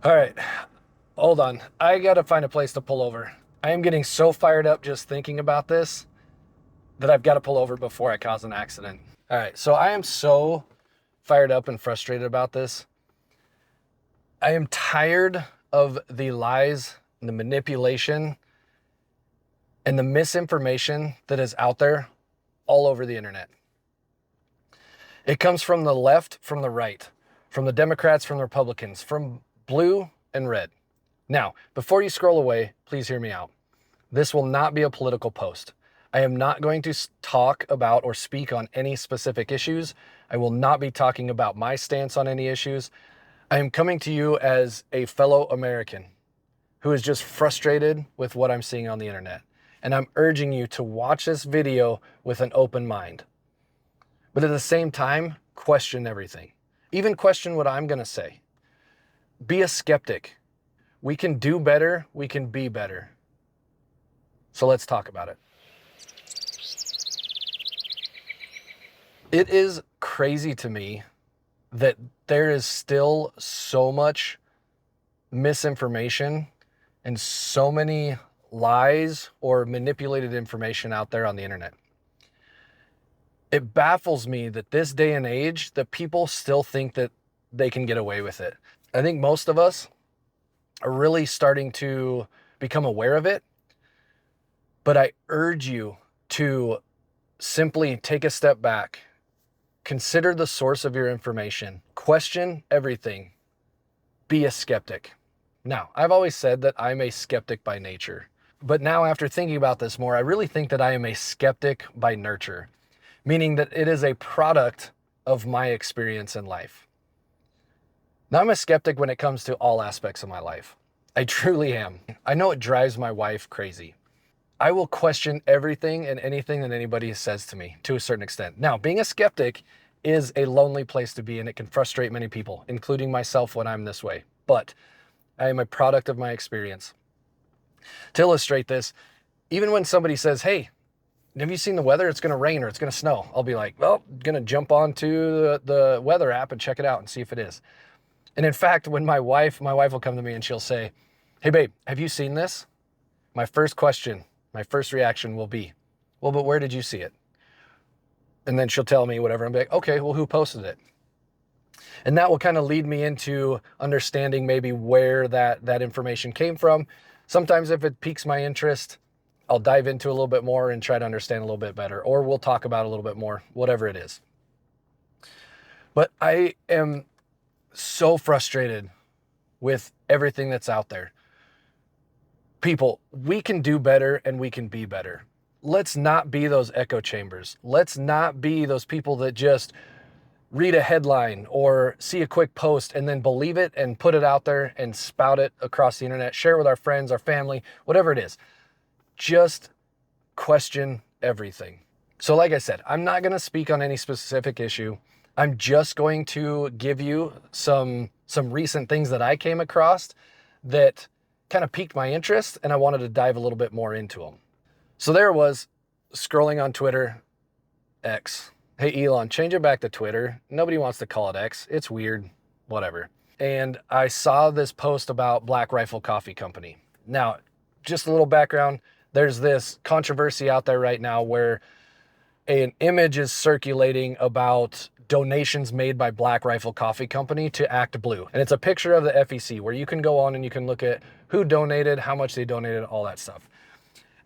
All right, hold on. I gotta find a place to pull over. I am getting so fired up just thinking about this that I've got to pull over before I cause an accident. All right, so I am so fired up and frustrated about this. I am tired of the lies and the manipulation and the misinformation that is out there all over the internet. It comes from the left, from the right, from the Democrats, from the Republicans, from blue and red. Now, before you scroll away, please hear me out. This will not be a political post. I am not going to talk about or speak on any specific issues. I will not be talking about my stance on any issues. I am coming to you as a fellow American who is just frustrated with what I'm seeing on the internet. And I'm urging you to watch this video with an open mind. But at the same time, question everything. Even question what I'm going to say. Be a skeptic. We can do better. We can be better. So let's talk about it. It is crazy to me that there is still so much misinformation and so many lies or manipulated information out there on the internet. It baffles me that this day and age that people still think that they can get away with it. I think most of us are really starting to become aware of it, but I urge you to simply take a step back, consider the source of your information, question everything, be a skeptic. Now, I've always said that I'm a skeptic by nature, but now after thinking about this more, I really think that I am a skeptic by nurture, meaning that it is a product of my experience in life. Now, I'm a skeptic when it comes to all aspects of my life. I truly am. I know it drives my wife crazy. I will question everything and anything that anybody says to me to a certain extent. Now, being a skeptic is a lonely place to be, and it can frustrate many people, including myself when I'm this way. But I am a product of my experience. To illustrate this, even when somebody says, hey, have you seen the weather? It's going to rain or it's going to snow. I'll be like, well, I'm going to jump onto the weather app and check it out and see if it is. And in fact, when my wife will come to me and she'll say, hey, babe, have you seen this? My first reaction will be, well, but where did you see it? And then she'll tell me whatever. I'm like, okay, well, who posted it? And that will kind of lead me into understanding maybe where that information came from. Sometimes if it piques my interest, I'll dive into a little bit more and try to understand a little bit better, or we'll talk about it a little bit more, whatever it is. But I am so frustrated with everything that's out there. People, we can do better and we can be better. Let's not be those echo chambers. Let's not be those people that just read a headline or see a quick post and then believe it and put it out there and spout it across the internet, share it with our friends, our family, whatever it is. Just question everything. So like I said, I'm not going to speak on any specific issue. I'm just going to give you some recent things that I came across that kind of piqued my interest, and I wanted to dive a little bit more into them. So there was scrolling on Twitter, X. Hey, Elon, change it back to Twitter. Nobody wants to call it X. It's weird, whatever. And I saw this post about Black Rifle Coffee Company. Now, just a little background. There's this controversy out there right now where an image is circulating about donations made by Black Rifle Coffee Company to Act Blue. And it's a picture of the FEC where you can go on and you can look at who donated, how much they donated, all that stuff.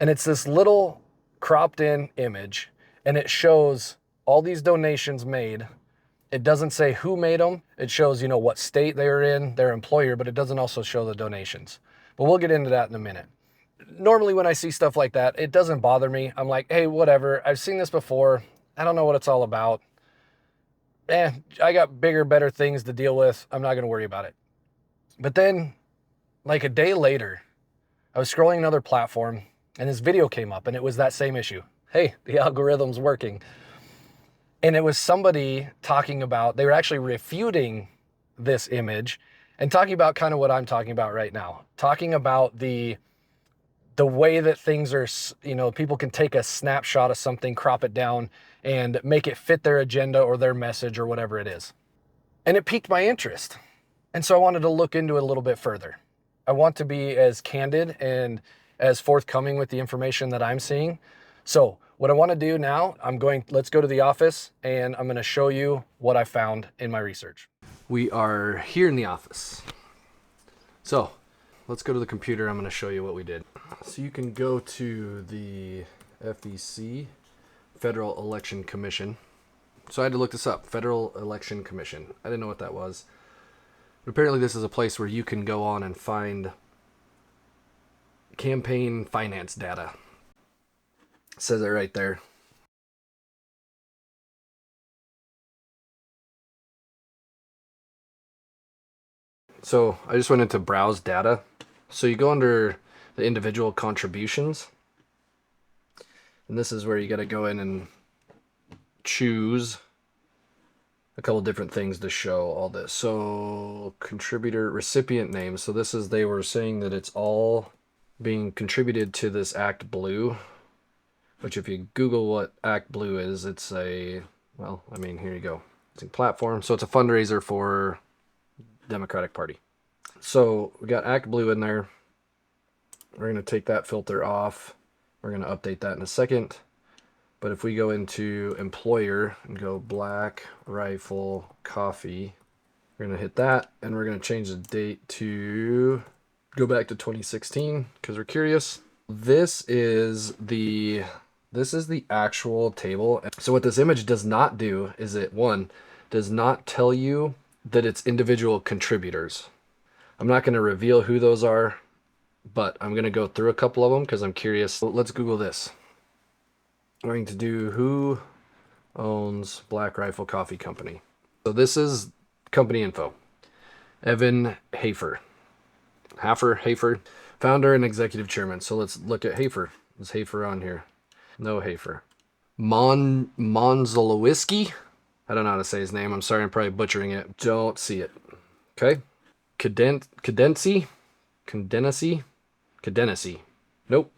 And it's this little cropped in image, and it shows all these donations made. It doesn't say who made them. It shows, what state they were in, their employer, but it doesn't also show the donations. But we'll get into that in a minute. Normally when I see stuff like that, it doesn't bother me. I'm like, hey, whatever. I've seen this before. I don't know what it's all about. I got bigger, better things to deal with. I'm not going to worry about it. But then, like a day later, I was scrolling another platform and this video came up and it was that same issue. Hey, the algorithm's working. And it was somebody talking about, they were actually refuting this image and talking about kind of what I'm talking about right now. Talking about the way that things are, people can take a snapshot of something, crop it down, and make it fit their agenda or their message or whatever it is. And it piqued my interest. And so I wanted to look into it a little bit further. I want to be as candid and as forthcoming with the information that I'm seeing. So what I want to do now, let's go to the office and I'm going to show you what I found in my research. We are here in the office. So let's go to the computer. I'm going to show you what we did. So you can go to the FEC, Federal Election Commission. So I had to look this up, Federal Election Commission. I didn't know what that was. But apparently this is a place where you can go on and find campaign finance data. It says it right there. So I just went into browse data. So you go under the individual contributions. And this is where you got to go in and choose a couple different things to show all this. So contributor recipient names. So this is, they were saying that it's all being contributed to this Act Blue, which if you Google what Act Blue is, it's a, well, I mean, here you go. It's a platform. So it's a fundraiser for Democratic Party. So we got Act Blue in there. We're going to take that filter off. We're going to update that in a second. But if we go into employer and go Black Rifle Coffee, we're going to hit that and we're going to change the date to go back to 2016 because we're curious. This is the actual table. So what this image does not do is it, one, does not tell you that it's individual contributors. I'm not going to reveal who those are, but I'm going to go through a couple of them because I'm curious. So let's Google this. We're going to do who owns Black Rifle Coffee Company. So this is company info. Evan Hafer, founder and executive chairman. So let's look at Hafer. Is Hafer on here? No Hafer. Monzolowiski. I don't know how to say his name. I'm sorry, I'm probably butchering it. Don't see it. Okay. Cadency. Nope.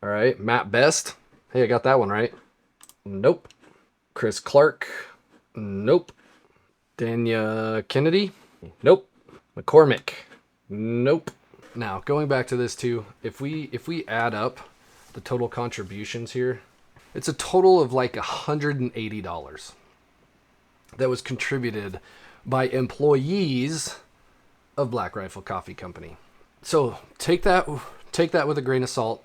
All right. Matt Best. Hey, I got that one right. Nope. Chris Clark. Nope. Dania Kennedy. Nope. McCormick. Nope. Now, going back to this too, if we add up the total contributions here, it's a total of like $180 that was contributed by employees of Black Rifle Coffee Company. So take that with a grain of salt.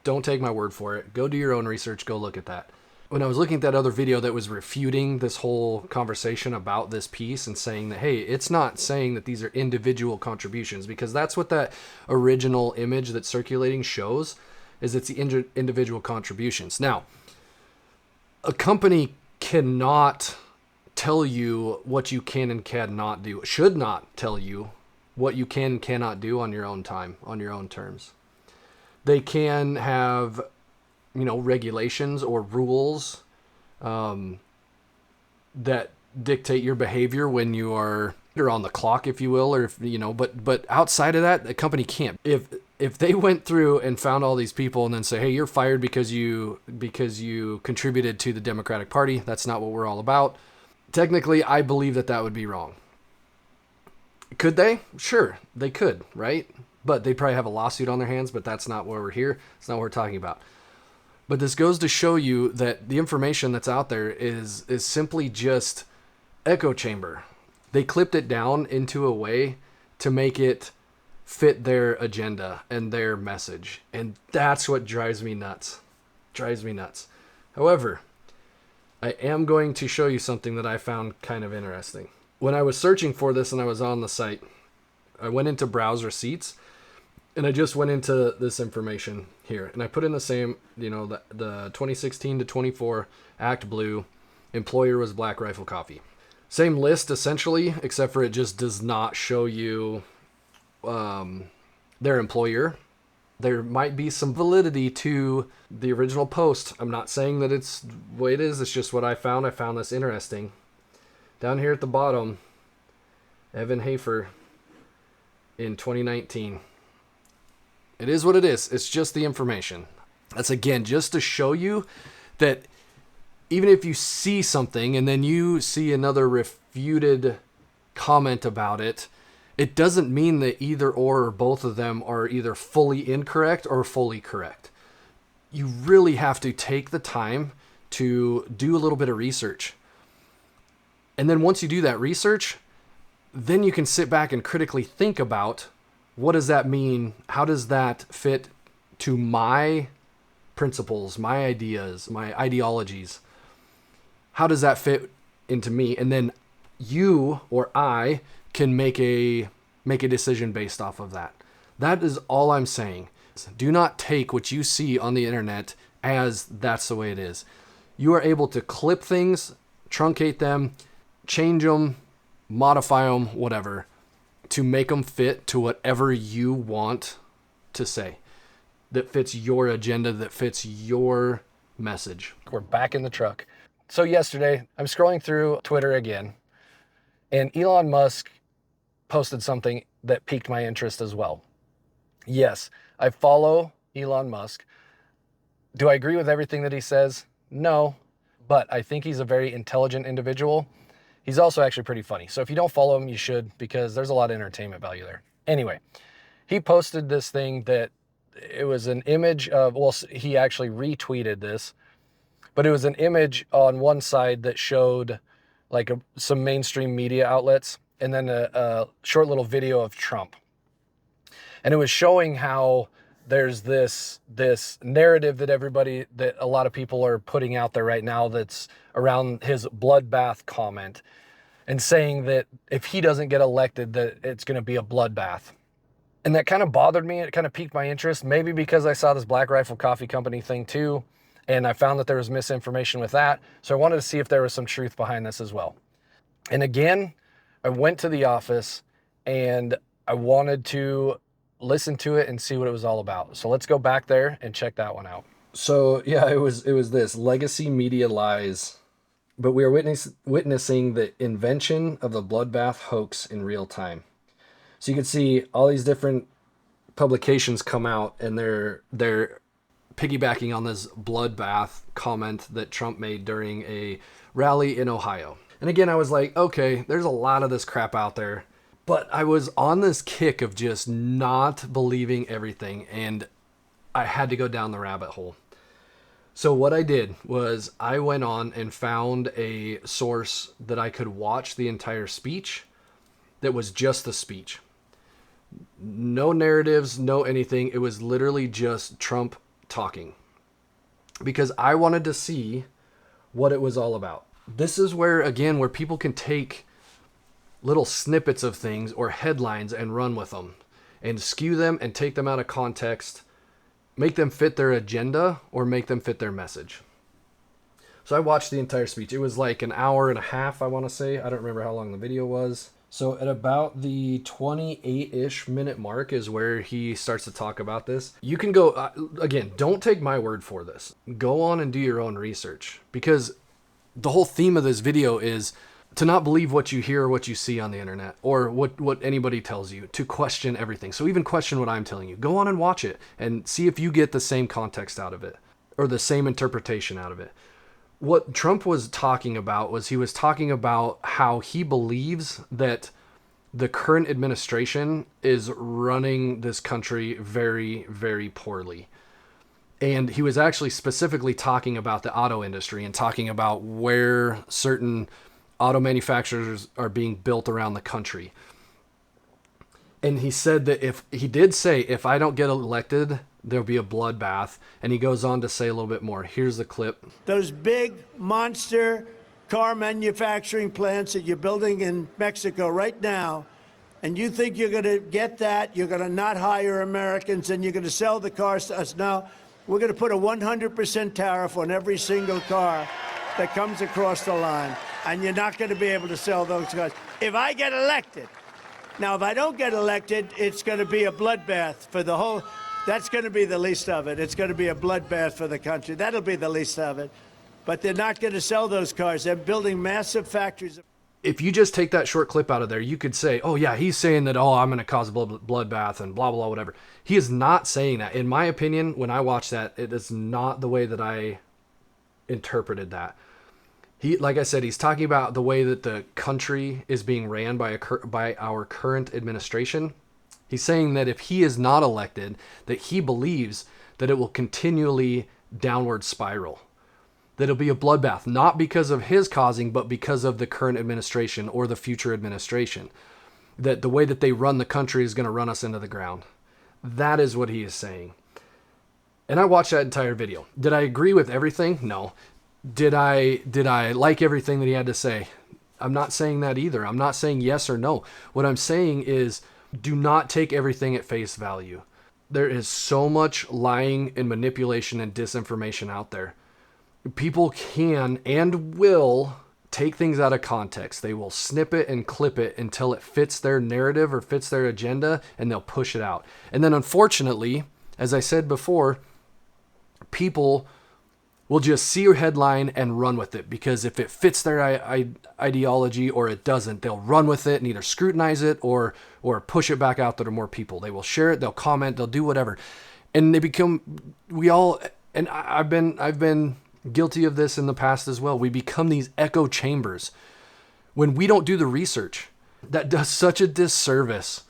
Don't take my word for it. Go do your own research. Go look at that. When I was looking at that other video that was refuting this whole conversation about this piece and saying that, hey, it's not saying that these are individual contributions, because that's what that original image that's circulating shows, is it's the individual contributions. Now, a company cannot tell you what you can and cannot do, should not tell you what you can and cannot do on your own time, on your own terms. They can have, regulations or rules that dictate your behavior when you're on the clock, if you will, or if, but outside of that, the company can't. If they went through and found all these people and then say, hey, you're fired because you contributed to the Democratic Party, that's not what we're all about. Technically, I believe that would be wrong. Could they? Sure, they could, right? But they probably have a lawsuit on their hands, but that's not why we're here. It's not what we're talking about. But this goes to show you that the information that's out there is simply just echo chamber. They clipped it down into a way to make it fit their agenda and their message. And that's what drives me nuts. However, I am going to show you something that I found kind of interesting. When I was searching for this and I was on the site, I went into browse receipts and I just went into this information here and I put in the same, the 2016 to 24 Act Blue, employer was Black Rifle Coffee. Same list essentially, except for it just does not show you their employer. There might be some validity to the original post. I'm not saying that it's the way it is. It's just what I found. I found this interesting. Down here at the bottom, Evan Hafer in 2019. It is what it is. It's just the information. That's, again, just to show you that even if you see something and then you see another refuted comment about it, It doesn't mean that either or both of them are either fully incorrect or fully correct. You really have to take the time to do a little bit of research. And then once you do that research, then you can sit back and critically think about, what does that mean? How does that fit to my principles, my ideas, my ideologies? How does that fit into me? And then you or I can make a decision based off of that. That is all I'm saying. Do not take what you see on the internet as that's the way it is. You are able to clip things, truncate them, change them, modify them, whatever, to make them fit to whatever you want to say, that fits your agenda, that fits your message. We're back in the truck. So yesterday, I'm scrolling through Twitter again, and Elon Musk posted something that piqued my interest as well. Yes, I follow Elon Musk. Do I agree with everything that he says? No, but I think he's a very intelligent individual. He's also actually pretty funny. So if you don't follow him, you should, because there's a lot of entertainment value there. Anyway, he posted this thing that it was an image of, well, he actually retweeted this, but it was an image on one side that showed like some mainstream media outlets, and then a short little video of Trump. And it was showing how there's this narrative that a lot of people are putting out there right now that's around his bloodbath comment, and saying that if he doesn't get elected, that it's going to be a bloodbath. And that kind of bothered me. It kind of piqued my interest, maybe because I saw this Black Rifle Coffee Company thing too, and I found that there was misinformation with that. So I wanted to see if there was some truth behind this as well. And again, I went to the office and I wanted to listen to it and see what it was all about. So let's go back there and check that one out. So yeah, it was this legacy media lies, but we are witnessing the invention of the bloodbath hoax in real time. So you can see all these different publications come out, and they're piggybacking on this bloodbath comment that Trump made during a rally in Ohio. And again, I was like, okay, there's a lot of this crap out there. But I was on this kick of just not believing everything, and I had to go down the rabbit hole. So what I did was I went on and found a source that I could watch the entire speech that was just the speech. No narratives, no anything. It was literally just Trump talking, because I wanted to see what it was all about. This is where people can take little snippets of things or headlines and run with them and skew them and take them out of context, make them fit their agenda or make them fit their message. So I watched the entire speech. It was like an hour and a half, I want to say. I don't remember how long the video was. So at about the 28-ish minute mark is where he starts to talk about this. You can go, again, don't take my word for this. Go on and do your own research, because the whole theme of this video is to not believe what you hear or what you see on the internet or what anybody tells you, to question everything. So even question what I'm telling you. Go on and watch it and see if you get the same context out of it or the same interpretation out of it. What Trump was talking about was he was talking about how he believes that the current administration is running this country very, very poorly. And he was actually specifically talking about the auto industry and talking about where certain auto manufacturers are being built around the country. And he said that if I don't get elected, there'll be a bloodbath. And he goes on to say a little bit more. Here's the clip. Those big monster car manufacturing plants that you're building in Mexico right now, and you think you're going to get that, you're going to not hire Americans, and you're going to sell the cars to us. No, we're going to put a 100% tariff on every single car that comes across the line, and you're not going to be able to sell those cars. If I get elected, now if I don't get elected, it's going to be a bloodbath for the whole, that's going to be the least of it. It's going to be a bloodbath for the country. That'll be the least of it. But they're not going to sell those cars. They're building massive factories. If you just take that short clip out of there, you could say, oh yeah, he's saying that, I'm going to cause a bloodbath and blah, blah, whatever. He is not saying that. In my opinion, when I watched that, it is not the way that I interpreted that. Like I said, he's talking about the way that the country is being ran by our current administration. He's saying that if he is not elected, that he believes that it will continually downward spiral, that it'll be a bloodbath, not because of his causing, but because of the current administration or the future administration, that the way that they run the country is going to run us into the ground. That is what he is saying. And I watched that entire video. Did I agree with everything? No. Did I like everything that he had to say? I'm not saying that either. I'm not saying yes or no. What I'm saying is, do not take everything at face value. There is so much lying and manipulation and disinformation out there. People can and will take things out of context. They will snip it and clip it until it fits their narrative or fits their agenda, and they'll push it out. And then unfortunately, as I said before, people will just see your headline and run with it, because if it fits their ideology or it doesn't, they'll run with it and either scrutinize it or push it back out to more people. They will share it, they'll comment, they'll do whatever. And I've been guilty of this in the past as well. We become these echo chambers when we don't do the research. That does such a disservice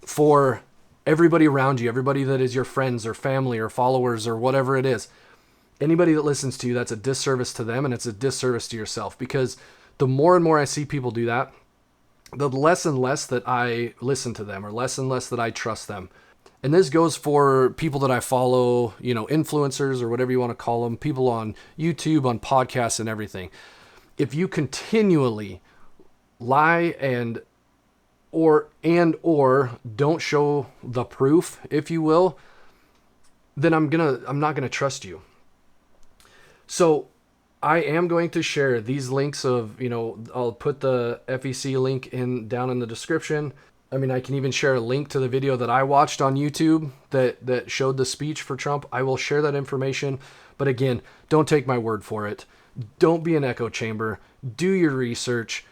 for everybody around you, everybody that is your friends or family or followers or whatever it is. Anybody that listens to you, that's a disservice to them, and it's a disservice to yourself, because the more and more I see people do that, the less and less that I listen to them, or less and less that I trust them. And this goes for people that I follow, influencers or whatever you want to call them, people on YouTube, on podcasts and everything. If you continually lie or don't show the proof, if you will, then I'm not gonna trust you. So I am going to share these links of, I'll put the FEC link down in the description. I mean, I can even share a link to the video that I watched on YouTube that showed the speech for Trump. I will share that information. But again, don't take my word for it. Don't be an echo chamber. Do your research.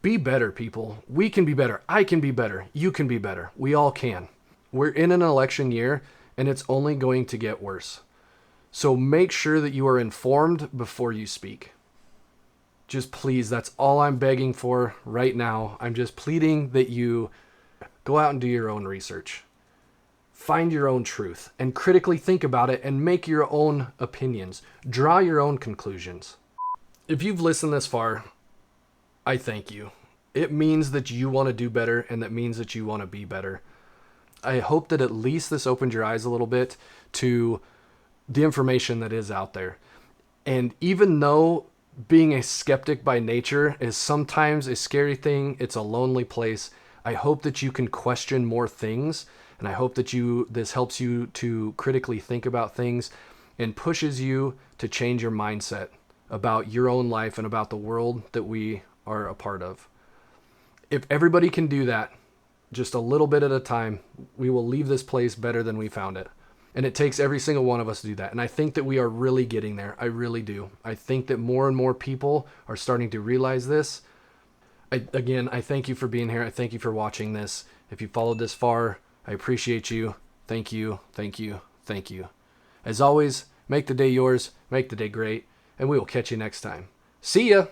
Be better, people. We can be better. I can be better. You can be better. We all can. We're in an election year, and it's only going to get worse. So make sure that you are informed before you speak. Just please, that's all I'm begging for right now. I'm just pleading that you go out and do your own research. Find your own truth and critically think about it and make your own opinions. Draw your own conclusions. If you've listened this far, I thank you. It means that you want to do better, and that means that you want to be better. I hope that at least this opened your eyes a little bit to the information that is out there. And even though being a skeptic by nature is sometimes a scary thing, it's a lonely place, I hope that you can question more things, and I hope that this helps you to critically think about things and pushes you to change your mindset about your own life and about the world that we are a part of. If everybody can do that, just a little bit at a time, we will leave this place better than we found it. And it takes every single one of us to do that. And I think that we are really getting there. I really do. I think that more and more people are starting to realize this. I thank you for being here. I thank you for watching this. If you followed this far, I appreciate you. Thank you. Thank you. Thank you. As always, make the day yours. Make the day great. And we will catch you next time. See ya.